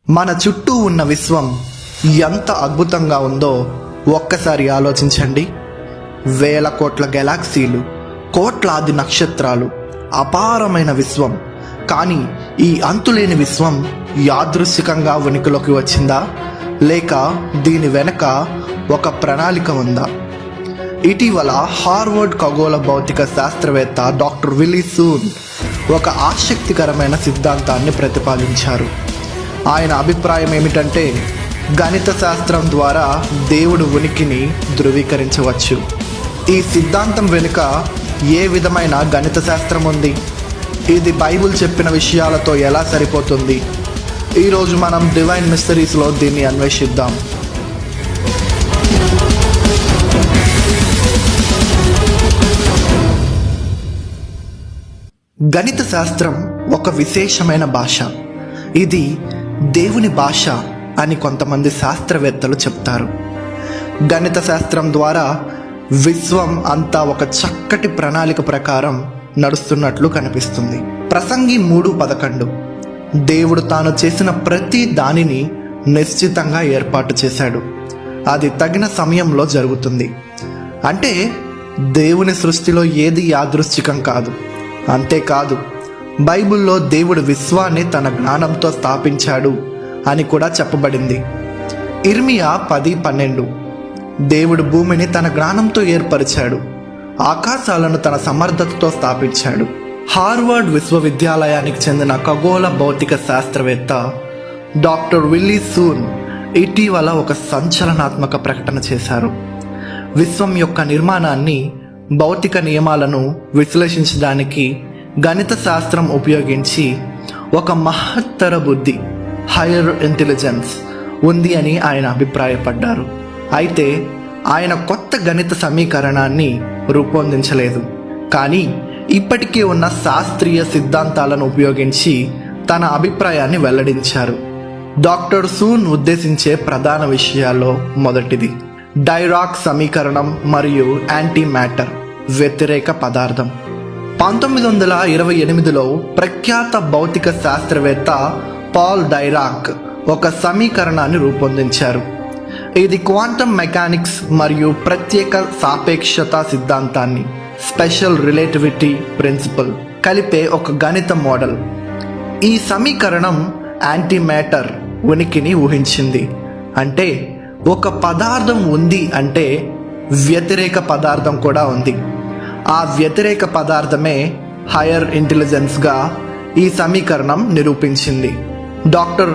మన చుట్టూ ఉన్న విశ్వం ఎంత అద్భుతంగా ఉందో ఒక్కసారి ఆలోచించండి. వేల కోట్ల గెలాక్సీలు, కోట్లాది నక్షత్రాలు, అపారమైన విశ్వం. కానీ ఈ అంతులేని విశ్వం యాదృశ్చికంగా ఉనికిలోకి వచ్చిందా, లేక దీని వెనక ఒక ప్రణాళిక ఉందా? ఇటీవల హార్వర్డ్ ఖగోళ భౌతిక శాస్త్రవేత్త డాక్టర్ విల్లీ సూన్ ఒక ఆసక్తికరమైన సిద్ధాంతాన్ని ప్రతిపాదించారు. ఆయన అభిప్రాయం ఏమిటంటే, గణిత శాస్త్రం ద్వారా దేవుడు ఉనికిని ధృవీకరించవచ్చు. ఈ సిద్ధాంతం వెనుక ఏ విధమైన గణిత శాస్త్రం ఉంది? ఇది బైబిల్ చెప్పిన విషయాలతో ఎలా సరిపోతుంది? ఈరోజు మనం డివైన్ మిస్టరీస్లో దీన్ని అన్వేషిద్దాం. గణిత శాస్త్రం ఒక విశేషమైన భాష. ఇది దేవుని భాష అని కొంతమంది శాస్త్రవేత్తలు చెప్తారు. గణిత శాస్త్రం ద్వారా విశ్వం అంతా ఒక చక్కటి ప్రణాళిక ప్రకారం నడుస్తున్నట్లు కనిపిస్తుంది. ప్రసంగి 3:11 దేవుడు తాను చేసిన ప్రతి దానిని నిశ్చితంగా ఏర్పాటు చేశాడు, అది తగిన సమయంలో జరుగుతుంది. అంటే దేవుని సృష్టిలో ఏది యాదృశ్చికం కాదు. అంతేకాదు, బైబిల్లో దేవుడు విశ్వాన్ని తన జ్ఞానంతో స్థాపించాడు అని కూడా చెప్పబడింది. ఇర్మియా 10:12 దేవుడు భూమిని తన జ్ఞానంతో ఏర్పరిచాడు, ఆకాశాలను తన సమర్థతతో స్థాపించాడు. హార్వర్డ్ విశ్వవిద్యాలయానికి చెందిన ఖగోళ భౌతిక శాస్త్రవేత్త డాక్టర్ విల్లీ సూన్ ఇటీవల ఒక సంచలనాత్మక ప్రకటన చేశారు. విశ్వం యొక్క నిర్మాణాన్ని, భౌతిక నియమాలను విశ్లేషించడానికి గణిత శాస్త్రం ఉపయోగించి ఒక మహత్తర బుద్ధి, హైయర్ ఇంటెలిజెన్స్ ఉంది అని ఆయన అభిప్రాయపడ్డారు. అయితే ఆయన కొత్త గణిత సమీకరణాన్ని రూపొందించలేదు, కానీ ఇప్పటికే ఉన్న శాస్త్రీయ సిద్ధాంతాలను ఉపయోగించి తన అభిప్రాయాన్ని వెల్లడించారు. డాక్టర్ సూన్ ఉద్దేశించే ప్రధాన విషయాల్లో మొదటిది డైరాక్ సమీకరణం మరియు యాంటీ మ్యాటర్, వ్యతిరేక పదార్థం. 1928లో ప్రఖ్యాత భౌతిక శాస్త్రవేత్త పాల్ డైరాక్ ఒక సమీకరణాన్ని రూపొందించారు. ఇది క్వాంటం మెకానిక్స్ మరియు ప్రత్యేక సాపేక్షత సిద్ధాంతాన్ని, స్పెషల్ రిలేటివిటీ ప్రిన్సిపల్ కలిపే ఒక గణిత మోడల్. ఈ సమీకరణం యాంటీ మ్యాటర్ ఉనికిని ఊహించింది. అంటే ఒక పదార్థం ఉంది అంటే వ్యతిరేక పదార్థం కూడా ఉంది. ఆ వ్యతిరేక పదార్థమే హైయర్ ఇంటెలిజెన్స్గా ఈ సమీకరణం నిరూపించింది. డాక్టర్